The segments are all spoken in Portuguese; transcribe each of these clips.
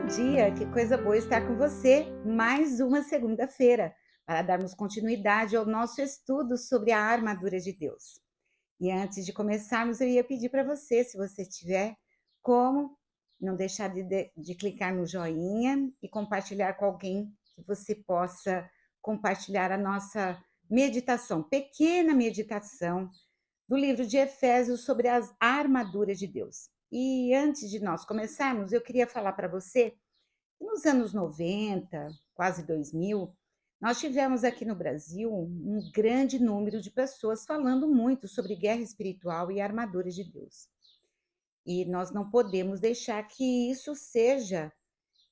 Bom dia, que coisa boa estar com você. Mais uma segunda-feira para darmos continuidade ao nosso estudo sobre a armadura de Deus. E antes de começarmos, eu ia pedir para você, se você tiver como, não deixar de clicar no joinha e compartilhar com alguém que você possa compartilhar a nossa meditação, pequena meditação do livro de Efésios sobre as armaduras de Deus. E antes de nós começarmos, eu queria falar para você nos anos 90, quase 2000, nós tivemos aqui no Brasil um grande número de pessoas falando muito sobre guerra espiritual e armaduras de Deus. E nós não podemos deixar que isso seja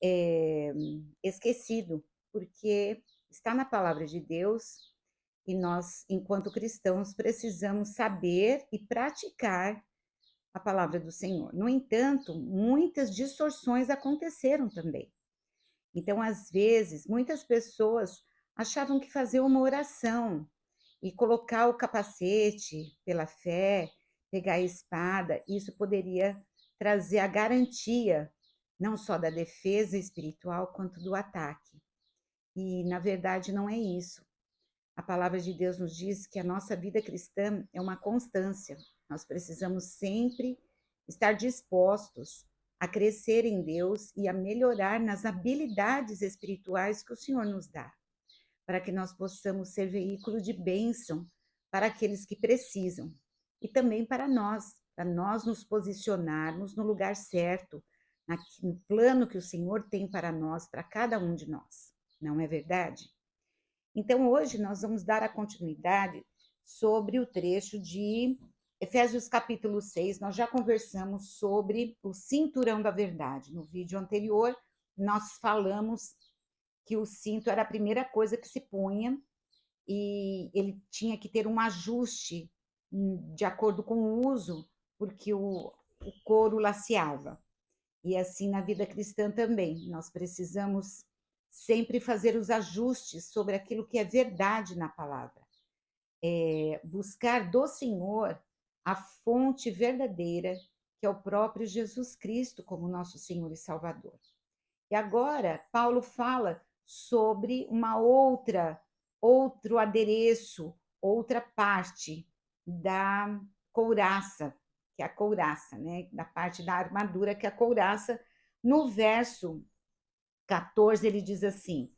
eh, esquecido, porque está na palavra de Deus e nós, enquanto cristãos, precisamos saber e praticar a palavra do Senhor. No entanto, muitas distorções aconteceram também. Então, às vezes, muitas pessoas achavam que fazer uma oração e colocar o capacete pela fé, pegar a espada, isso poderia trazer a garantia não só da defesa espiritual quanto do ataque. E na verdade não é isso. A palavra de Deus nos diz que a nossa vida cristã é uma constância. Nós precisamos sempre estar dispostos a crescer em Deus e a melhorar nas habilidades espirituais que o Senhor nos dá, para que nós possamos ser veículo de bênção para aqueles que precisam e também para nós nos posicionarmos no lugar certo, no plano que o Senhor tem para nós, para cada um de nós. Não é verdade? Então, hoje nós vamos dar a continuidade sobre o trecho de Efésios capítulo 6. Nós já conversamos sobre o cinturão da verdade. No vídeo anterior, nós falamos que o cinto era a primeira coisa que se punha e ele tinha que ter um ajuste de acordo com o uso, porque o couro laceava. E assim na vida cristã também, nós precisamos sempre fazer os ajustes sobre aquilo que é verdade na palavra. Buscar do Senhor a fonte verdadeira, que é o próprio Jesus Cristo como nosso Senhor e Salvador. E agora, Paulo fala sobre outro adereço, outra parte da couraça, que é a couraça, né? Da parte da armadura, que é a couraça. No verso 14, ele diz assim,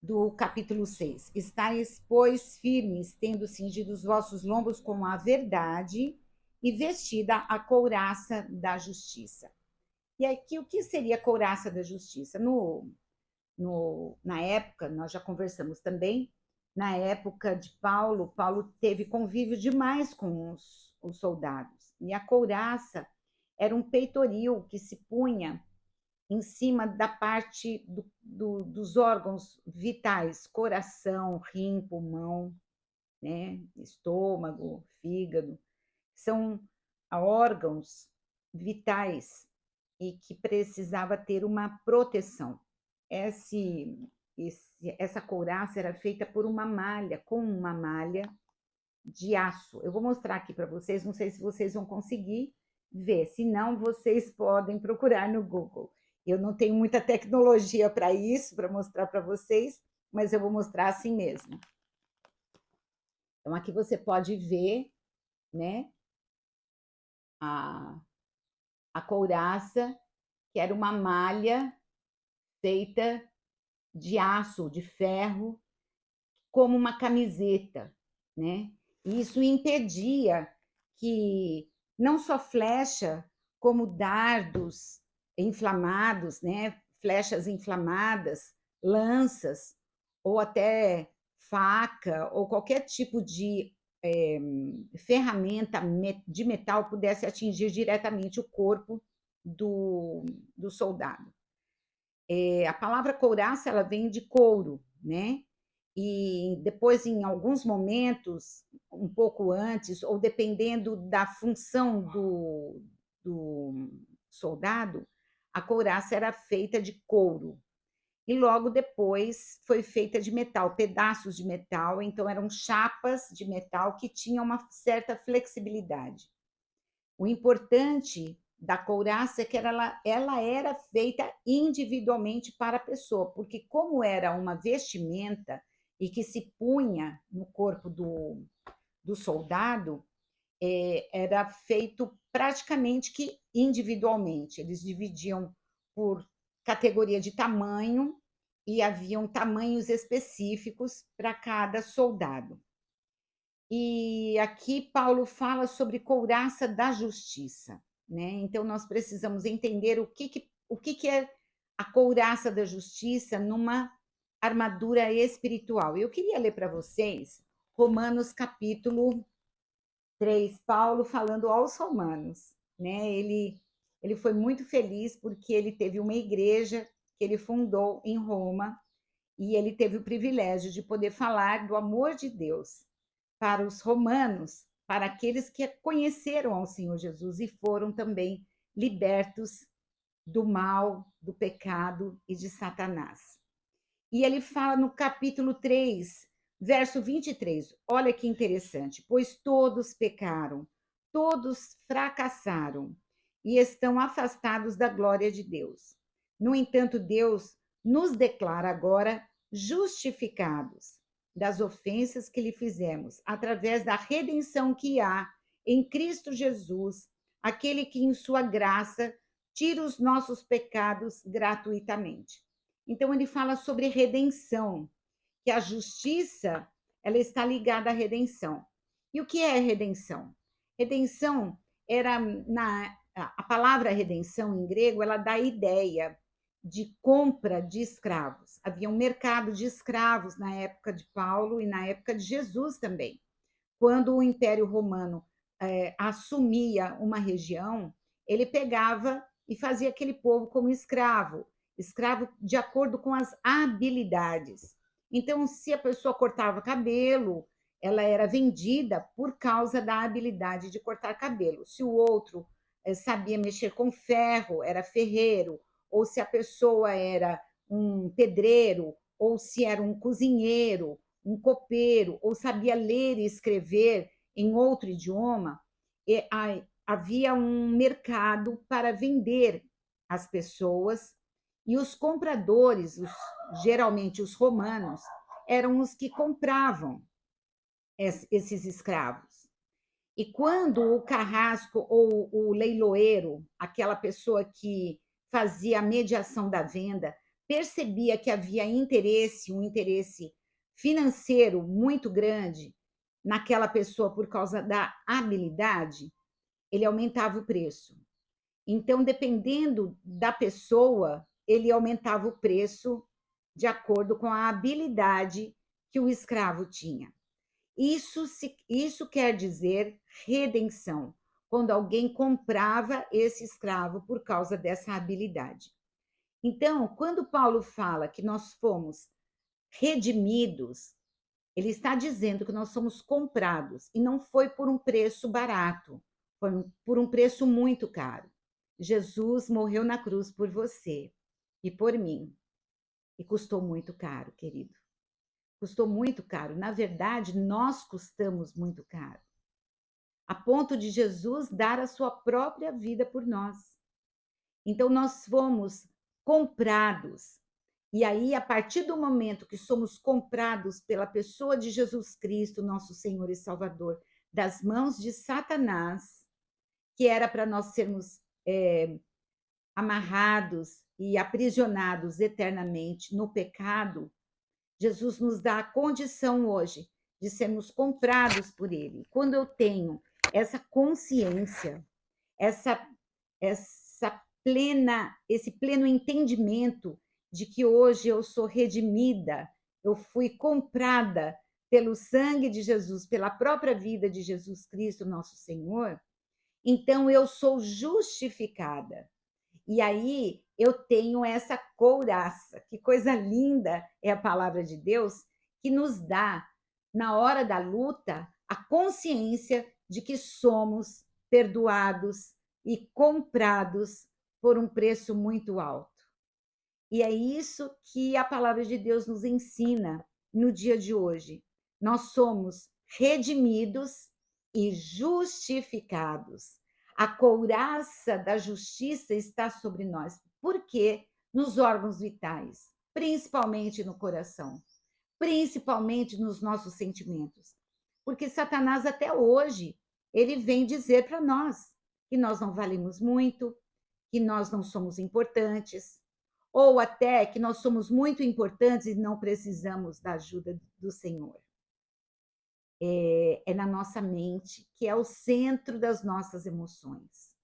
do capítulo 6: Estais, pois, firmes, tendo cingido os vossos lombos com a verdade e vestida a couraça da justiça. E aqui, o que seria a couraça da justiça? Na época, nós já conversamos também, na época de Paulo, Paulo teve convívio demais com os soldados. E a couraça era um peitoril que se punha em cima da parte dos órgãos vitais, coração, rim, pulmão, né? Estômago, fígado. São órgãos vitais e que precisava ter uma proteção. Essa couraça era feita por uma malha, com uma malha de aço. Eu vou mostrar aqui para vocês, não sei se vocês vão conseguir ver, se não, vocês podem procurar no Google. Eu não tenho muita tecnologia para isso, para mostrar para vocês, mas eu vou mostrar assim mesmo. Então, aqui você pode ver, né, a, a couraça, que era uma malha feita de aço, de ferro, como uma camiseta, né? E isso impedia que não só flecha, como dardos inflamados, né? Flechas inflamadas, lanças, ou até faca, ou qualquer tipo de ferramenta de metal pudesse atingir diretamente o corpo do soldado. A palavra couraça, ela vem de couro, né? E depois, em alguns momentos, um pouco antes, ou dependendo da função do soldado, a couraça era feita de couro. E logo depois foi feita de metal, pedaços de metal, então eram chapas de metal que tinham uma certa flexibilidade. O importante da couraça é que ela era feita individualmente para a pessoa, porque como era uma vestimenta e que se punha no corpo do soldado, era feito praticamente que individualmente. Eles dividiam por categoria de tamanho e haviam tamanhos específicos para cada soldado. E aqui Paulo fala sobre couraça da justiça, né? Então nós precisamos entender o que é a couraça da justiça numa armadura espiritual. Eu queria ler para vocês Romanos capítulo 3, Paulo falando aos romanos, né? Ele foi muito feliz porque ele teve uma igreja que ele fundou em Roma e ele teve o privilégio de poder falar do amor de Deus para os romanos, para aqueles que conheceram ao Senhor Jesus e foram também libertos do mal, do pecado e de Satanás. E ele fala no capítulo 3, verso 23, olha que interessante, pois todos pecaram, todos fracassaram e estão afastados da glória de Deus. No entanto, Deus nos declara agora justificados das ofensas que lhe fizemos, através da redenção que há em Cristo Jesus, aquele que em sua graça tira os nossos pecados gratuitamente. Então ele fala sobre redenção, que a justiça ela está ligada à redenção. E o que é redenção? Redenção era a palavra redenção em grego, ela dá a ideia de compra de escravos. Havia um mercado de escravos na época de Paulo e na época de Jesus também. Quando o Império Romano assumia uma região, ele pegava e fazia aquele povo como escravo, escravo de acordo com as habilidades. Então, se a pessoa cortava cabelo, ela era vendida por causa da habilidade de cortar cabelo. Se o outro sabia mexer com ferro, era ferreiro, ou se a pessoa era um pedreiro, ou se era um cozinheiro, um copeiro, ou sabia ler e escrever em outro idioma, havia um mercado para vender as pessoas e os compradores, geralmente os romanos, eram os que compravam esses escravos. E quando o carrasco ou o leiloeiro, aquela pessoa que fazia a mediação da venda, percebia que havia interesse, um interesse financeiro muito grande naquela pessoa por causa da habilidade, ele aumentava o preço. Então, dependendo da pessoa, ele aumentava o preço de acordo com a habilidade que o escravo tinha. Isso quer dizer redenção, quando alguém comprava esse escravo por causa dessa habilidade. Então, quando Paulo fala que nós fomos redimidos, ele está dizendo que nós somos comprados e não foi por um preço barato, foi por um preço muito caro. Jesus morreu na cruz por você e por mim e custou muito caro, querido. Custou muito caro. Na verdade, nós custamos muito caro, a ponto de Jesus dar a sua própria vida por nós. Então, nós fomos comprados. E aí, a partir do momento que somos comprados pela pessoa de Jesus Cristo, nosso Senhor e Salvador, das mãos de Satanás, que era para nós sermos amarrados e aprisionados eternamente no pecado, Jesus nos dá a condição hoje de sermos comprados por Ele. Quando eu tenho essa consciência, essa, esse pleno entendimento de que hoje eu sou redimida, eu fui comprada pelo sangue de Jesus, pela própria vida de Jesus Cristo, nosso Senhor, então eu sou justificada. E aí eu tenho essa couraça. Que coisa linda é a palavra de Deus que nos dá, na hora da luta, a consciência de que somos perdoados e comprados por um preço muito alto. E é isso que a palavra de Deus nos ensina no dia de hoje. Nós somos redimidos e justificados. A couraça da justiça está sobre nós. Por quê? Nos órgãos vitais, principalmente no coração, principalmente nos nossos sentimentos. Porque Satanás até hoje, ele vem dizer para nós que nós não valemos muito, que nós não somos importantes, ou até que nós somos muito importantes e não precisamos da ajuda do Senhor. É na nossa mente, que é o centro das nossas emoções.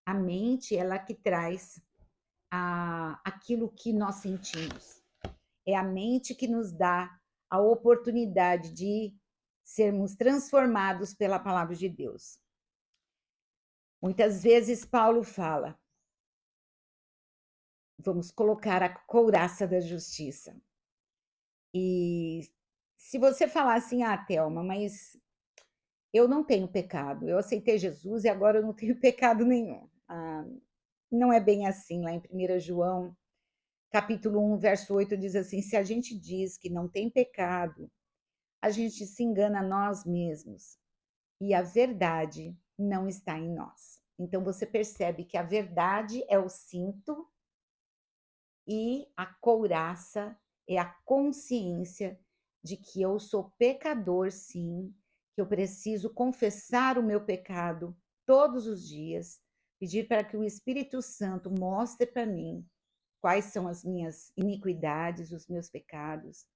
A mente, ela que traz aquilo que nós sentimos. É a mente que nos dá a oportunidade de sermos transformados pela palavra de Deus. Muitas vezes Paulo fala, vamos colocar a couraça da justiça. E se você falar assim, Thelma, mas eu não tenho pecado, eu aceitei Jesus e agora eu não tenho pecado nenhum. Não é bem assim, lá em 1 João, capítulo 1, verso 8, diz assim: se a gente diz que não tem pecado, a gente se engana a nós mesmos e a verdade não está em nós. Então você percebe que a verdade é o cinto e a couraça é a consciência de que eu sou pecador, sim, que eu preciso confessar o meu pecado todos os dias, pedir para que o Espírito Santo mostre para mim quais são as minhas iniquidades, os meus pecados.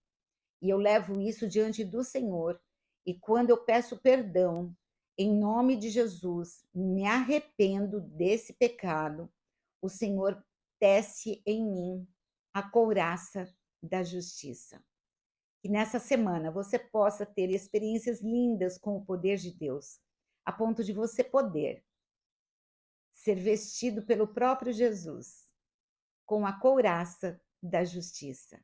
E eu levo isso diante do Senhor. E quando eu peço perdão, em nome de Jesus, me arrependo desse pecado, o Senhor tece em mim a couraça da justiça. Que nessa semana você possa ter experiências lindas com o poder de Deus, a ponto de você poder ser vestido pelo próprio Jesus com a couraça da justiça.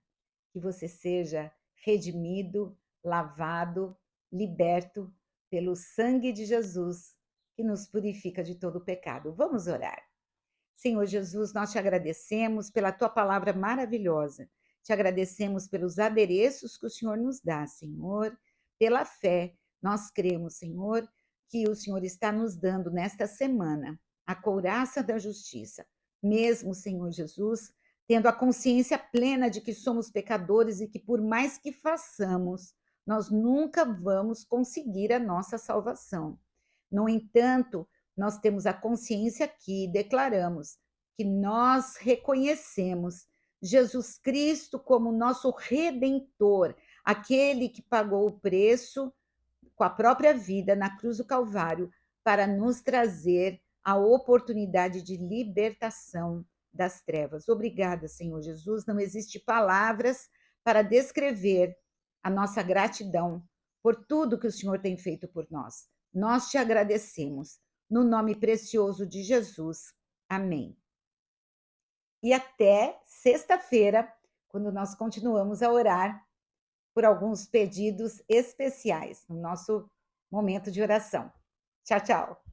Que você seja redimido, lavado, liberto pelo sangue de Jesus, que nos purifica de todo o pecado. Vamos orar. Senhor Jesus, nós te agradecemos pela tua palavra maravilhosa. Te agradecemos pelos adereços que o Senhor nos dá, Senhor. Pela fé, nós cremos, Senhor, que o Senhor está nos dando nesta semana a couraça da justiça. Mesmo, Senhor Jesus, tendo a consciência plena de que somos pecadores e que por mais que façamos, nós nunca vamos conseguir a nossa salvação. No entanto, nós temos a consciência aqui e declaramos que nós reconhecemos Jesus Cristo como nosso redentor, aquele que pagou o preço com a própria vida na cruz do Calvário para nos trazer a oportunidade de libertação das trevas. Obrigada, Senhor Jesus. Não existe palavras para descrever a nossa gratidão por tudo que o Senhor tem feito por nós. Nós te agradecemos. No nome precioso de Jesus. Amém. E até sexta-feira, quando nós continuamos a orar por alguns pedidos especiais no nosso momento de oração. Tchau, tchau.